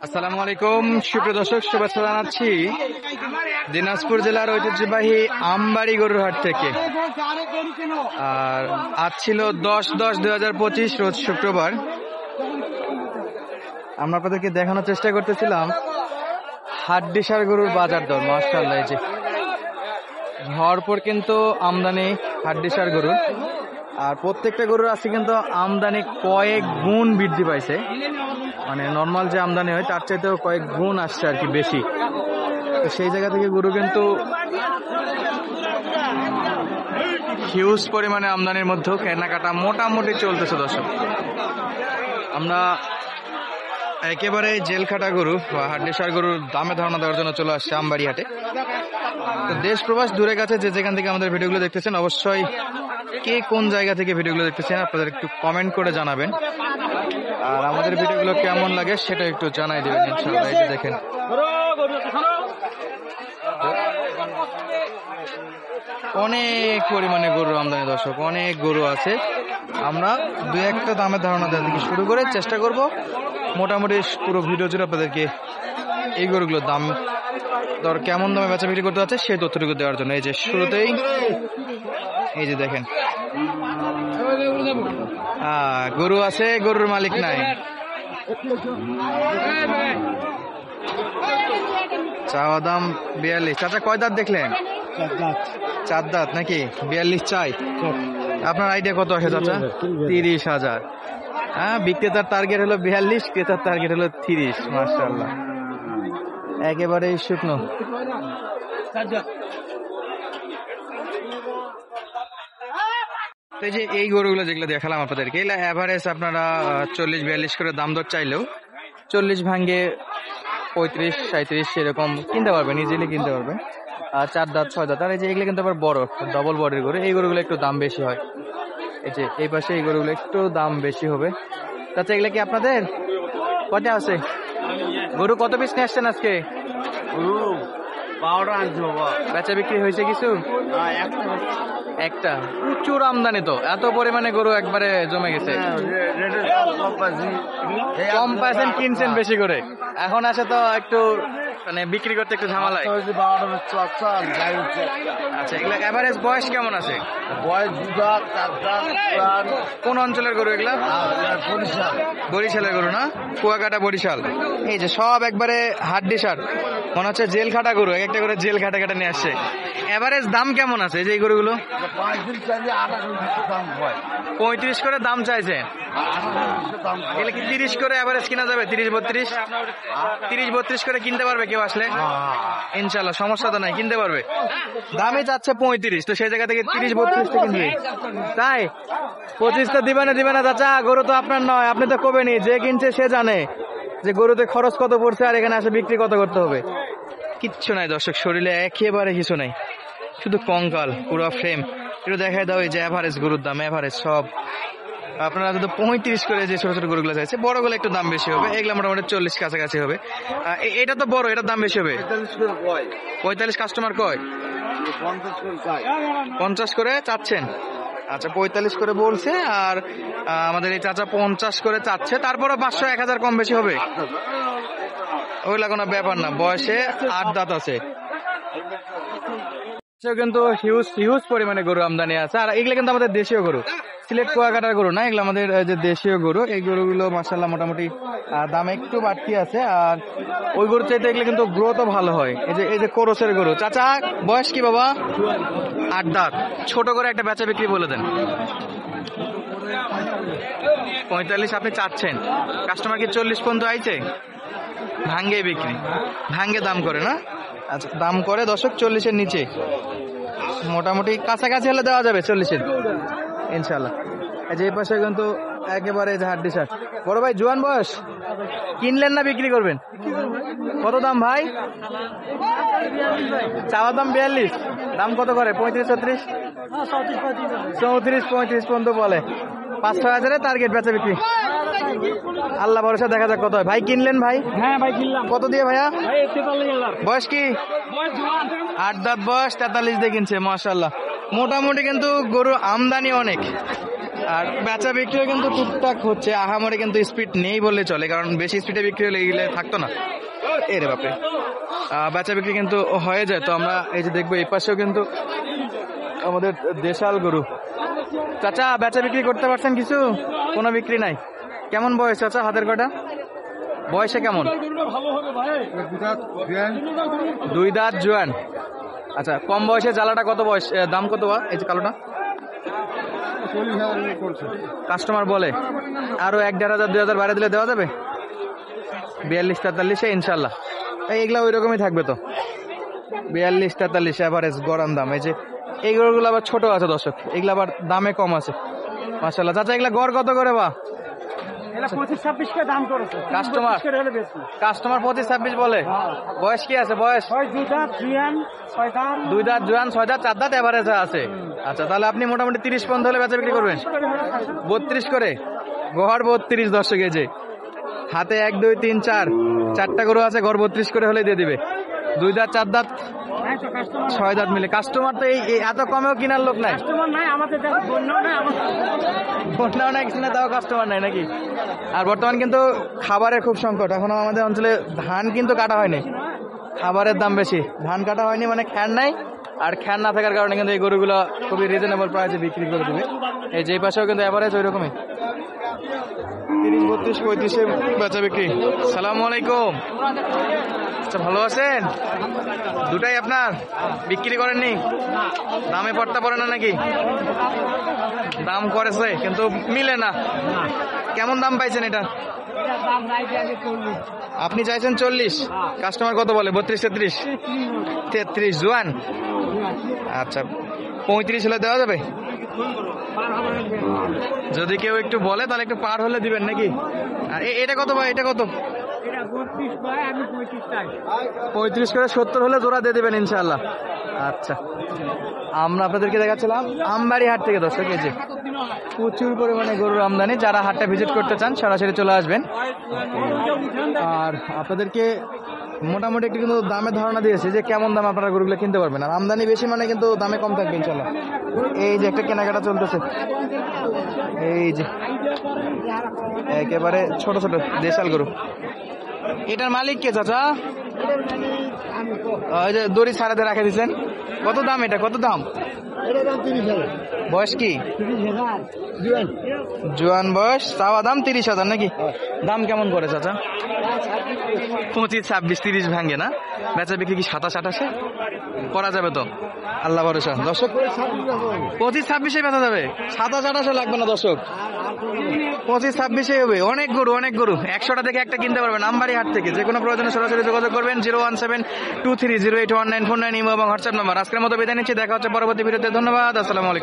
আসসালামু আলাইকুম সুপ্রিয় দর্শক, শুভেচ্ছা জানাচ্ছি দিনাজপুর জেলার ঐতিহ্যবাহী আমবাড়ি গরুর হাট থেকে। আর আজ ছিল 10/10/2025 রোজ শুক্রবার। আমরা আপনাদেরকে দেখানোর চেষ্টা করতেছিলাম হাড্ডিসার গরুর বাজার দর। মাশাআল্লাহ, এই যে ভরপুর কিন্তু আমদানি হাড্ডিসার গরুর, আর প্রত্যেকটা গরুর আজকে কিন্তু আমদানি কয়েক গুণ বৃদ্ধি পাইছে। মানে নর্মাল যে আমদানি হয় তার চাইতেও কয়েক গুণ আসছে আর কি বেশি। তো সেই জায়গা থেকে গরু কিন্তু হিউজ পরিমাণে আমদানির মধ্যেও কেনাকাটা মোটামুটি চলতেছে দর্শক। আমরা একেবারে জেলখাটা গরু বা হাড্ডিসার গরুর দামে ধারণা দেওয়ার জন্য চলে আসছে আমবাড়ি হাটে। তো দেশ প্রবাস দূরে কাছে যে যেখান থেকে আমাদের ভিডিওগুলো দেখতেছেন, অবশ্যই কে কোন জায়গা থেকে ভিডিওগুলো দেখতেছেন আপনাদের একটু কমেন্ট করে জানাবেন। আর আমাদের ভিডিওগুলো কেমন লাগে সেটা একটু জানাই দেবেন ইনশাআল্লাহ। এই যে দেখেন অনেক পরিমাণে গরু আমদানি দর্শক, অনেক গরু আছে। আমরা দু একটা দামের ধারণা দেওয়া থেকে শুরু করে চেষ্টা করব মোটামুটি পুরো ভিডিও জুড়ে আপনাদেরকে এই গরুগুলোর দাম দর কেমন দামে বেচা বিক্রি করতে হচ্ছে সেই তথ্যটুকু দেওয়ার জন্য। এই যে শুরুতেই এই যে দেখেন গরু আছে, গরুর মালিক নাই। চাওয়া দাম 42। চাচা কয় দাঁত দেখলেন? 4 দাঁত নাকি? 42 চাই। আপনার আইডিয়া কত আসে চাচা? 30,000। হ্যাঁ, বিক্রেতার টার্গেট হলো 42, ক্রেতার টার্গেট হলো 30। মাশাআল্লাহ, একেবারেই শুকনো। এই যে এই গরুগুলো যেগুলো দেখালাম আপনাদেরকে, এগুলো অ্যাভারেজ আপনারা 40-42 করে দাম দর চাইলেও 40 ভাঙ্গে 35-37 এরকম কিনতে পারবেন, ইজিলি কিনতে পারবেন। আর 4 দাঁত 6 দাঁত। আর এই যে এগুলো কিন্তু আবার বড় ডবল বডির গরু, এই গরুগুলো একটু দাম বেশি হয়। এই যে এই পাশে এই গরুগুলো একটু দাম বেশি হবে। তাতে এগুলো কি আপনাদের কয়টা আছে? গরু কত পিস নিয়ে আসছেন আজকে? বেচা বিক্রি হয়েছে কিছু? একটা। প্রচুর আমদানি তো, এত পরিমাণে গরু একবারে জমে গেছে। কম পাইছেন, কিনছেন বেশি করে, এখন আসে তো একটু মানে বিক্রি করতে একটু ঝামেলায়। আচ্ছা, এগুলা এভারেজ বয়স কেমন আছে? কোন অঞ্চলের গরু এগুলা? বরিশালের গরু না? কুয়াকাটা বরিশাল। এই যে সব একবারে হাড্ডিসার, মনে হচ্ছে জেল খাটা গরু, এক একটা করে জেল খাটা কাটা নিয়ে আসছে। এভারেজ দাম কেমন আছে এই যে গরুগুলো? 35 করে দাম চাইছে। এগুলো কি 30 করে এভারেজ কিনা যাবে? 30-32 করে কিনতে পারবে কেউ আসলে? ইনশাল্লাহ, সমস্যা তো নাই, কিনতে পারবে। দামই যাচ্ছে 35, তো সেই জায়গা থেকে 30-32 কিনবে। তাই 25 তো দিবে না চাচা, গরু তো আপনার নয়, আপনি তো কবেনি। যে কিনছে সে জানে যে গরুতে খরচ কত পড়ছে আর এখানে আসে বিক্রি কত করতে হবে। কিচ্ছু নাই দর্শক, শরীরে একেবারে কিছু নাই, শুধু কঙ্কাল, পুরো ফ্রেম। একটু দেখাই দাও এই যে এভারেজ গরুর দাম। এভারেজ সব আপনারা যদি 35 করে যে ছোট ছোট গরুগুলো চাইছে, বড়গুলো একটু দাম বেশি হবে। এগুলো মোটামুটি 40 কাছাকাছি হবে। এটা তো বড়, এটার দাম বেশি হবে। 45 কাস্টমার কয়? 50 করে চাচ্ছেন। আচ্ছা, 45 করে বলছে, আর আমাদের এই চাচা 50 করে চাচ্ছে। তারপরে 500-1000 কম বেশি হবে, ওইগুলা কোনো ব্যাপার না। বয়সে 8 দাঁত আছে, কিন্তু হিউজ পরিমাণে গরু আমদানি আছে। আর এগুলো কিন্তু আমাদের দেশীয় গরু, সিলেট কুয়াকাটার গরু না, এগুলো আমাদের যে দেশীয় গরু। এই গরুগুলো মাশাআল্লাহ মোটামুটি দাম একটু বাড়তি আছে। আর ওই গরু চাইতে এগুলো কিন্তু গ্রোথও ভালো হয়। এই যে কোরসের গরু। চাচা বয়স কি বাবা? 8 দাঁত। ছোট করে একটা বেচা বিক্রি বলে দেন। 45 আপনি চাচ্ছেন, কাস্টমার কি 40 পর্যন্ত আইছে? ভাঙ্গে বিক্রি, ভাঙ্গে দাম করে না? আচ্ছা, দাম করে দর্শক 40-এর নিচে, মোটামুটি কাছাকাছি হলে দেওয়া যাবে 40-এর ইনশাল্লাহ। যে পাশে কিন্তু একেবারে যে হাড্ডিসার বড় ভাই, জোয়ান বয়স, কিনলেন না বিক্রি করবেন? কত দাম ভাই? চাওয়া দাম 42, দাম কত করে? 35-36, 34-35 পর্যন্ত বলে। 5-6 টার্গেট বেচা বিক্রি। আল্লাহ ভরসা, দেখা যাক কত হয়। ভাই কিনলেন ভাই? হ্যাঁ ভাই কিনলাম। কত দিয়ে ভাইয়া? 43,000। বয়স কি? 8 দাঁত বয়স, 43 দিয়ে কিনছে। মাশাআল্লাহ, মোটামুটি কিন্তু গরু আমদানি অনেক। আর বেচা বিক্রিও কিন্তু টুকটাক হচ্ছে, আহামরি কিন্তু স্পিড নেই বললে চলে, কারণ বেশি স্পিডে বিক্রি হলে এগুলো থাকতো না। এরে বাপে, বেচা বিক্রি কিন্তু হয়ে যায়। তো আমরা এই যে দেখবো এই পাশেও কিন্তু আমাদের দেশাল গরু। চাচা বেচা বিক্রি করতে পারছেন কিছু? কোনো বিক্রি নাই। কেমন বয়স চাচা হাতের কটা? বয়সে কেমন? দুই দাঁত জোয়ান। আচ্ছা, কম বয়সে জ্বালাটা কত বয়স, দাম কত বা এই যে কালোটা? কাস্টমার বলে আরো 1,500 2,000 বাড়িয়ে দিলে দেওয়া যাবে? 42-43 ইনশাল্লাহ। এইগুলা ওই রকমই থাকবে তো, 42-43 এভারেজ গরম দাম। এই যে এই গরুগুলো আবার ছোট আছে দর্শক, এগুলো আবার দামে কম আছে মাশাআল্লাহ। চাচা এগুলা গড় কত করে বা? 25-26 দাম করেছে কাস্টমার 25-26 বলে। বয়স কি আছে? বয়স 2 দাঁত জোয়ান, 6 দাঁত 4 দাঁত এভারেজ আছে। আচ্ছা, তাহলে আপনি মোটামুটি 30 পর্যন্ত হলে বেচা বিক্রি করবেন। 32 করে গড় 32 দর্শক। এই যে হাতে 1 2 3 4 4টা গরু আছে, গড় 32 করে হলে দিয়ে দিবে। 2 দাঁত 4 দাঁত 6 দাঁত মিলে। কাস্টমার তো এই এত কমেও কেনার লোক নাই, বন্যাও নাই কিছু না, তাও কাস্টমার নাই নাকি? আর বর্তমান কিন্তু খাবারের খুব সংকট। এখনো আমাদের অঞ্চলে ধান কিন্তু কাটা হয়নি, খাবারের দাম বেশি। ধান কাটা হয়নি মানে খ্যার নাই, আর খ্যার না থাকার কারণে কিন্তু এই গরুগুলো খুবই রিজনেবল প্রাইসে বিক্রি করে দেবে। এই যে পাশেও কিন্তু এভারেজ ওই রকমই 30-32-35 বেচা বিক্রি। সালামু আলাইকুম। আচ্ছা, ভালো আছেন? দুটাই আপনার? বিক্রি করেননি? দামে পড়তা পড়ে না নাকি? দাম করেছে কিন্তু মিলে না। কেমন দাম পাইছেন এটা? আপনি চাইছেন 40, কাস্টমার কত বলে? 32-33 জোয়ান। আচ্ছা, 35 হলে দেওয়া যাবে? যদি কেউ একটু বলে তাহলে একটু পার হলে দিবেন নাকি? আর এটা কত ভাই? এটা কত? 35 করে 70 হলে জোড়া দিয়ে দেবেন ইনশাআল্লাহ। আচ্ছা, আমরা আপনাদেরকে দেখাচ্ছিলাম আমবাড়ি হাট থেকে দর্শক। এই যে প্রচুর পরিমাণে গরুর আমদানি, যারা হাটটা ভিজিট করতে চান সরাসরি চলে আসবেন। আর আপনাদেরকে মোটামুটি একটু কিন্তু দামের ধারণা দিয়েছে যে কেমন দাম আপনারা গরুগুলো কিনতে পারবেন। আর আমদানি বেশি মানে কিন্তু দামে কম থাকবে ইনশাল্লাহ। এই যে একটা কেনাকাটা চলতেছে, এই যে একেবারে ছোট ছোট দেশাল গরু। এটার মালিক কে চাচা? ওই যে দড়ি ছাড়াতে রাখে দিচ্ছেন। কত দাম এটা? কত দাম? বয়স কি? জোয়ান বয়স, চাওয়া দাম 30,000 নাকি? দাম কেমন করে চাচা? 25-26-30 ভাঙে না? বেচা বিক্রি কি 27-28 করা যাবে তো? আল্লাহ ভরসা দর্শক। 25-26 বেচা যাবে, 27-28 লাগবে না দর্শক, 25-26 হবে। অনেক গরু, অনেক গরু, 100টা থেকে একটা কিনতে পারবেন আমবাড়ি হাট থেকে। যে কোনো প্রয়োজনে সরাসরি যোগাযোগ করবেন 01723081949 ইমো এবং হোয়াটসঅ্যাপ নাম্বার। আজকের মতো বিদায় নিচ্ছি, দেখা হচ্ছে পরবর্তী ভিডিওতে। ধন্যবাদ, আসসালামু আলাইকুম।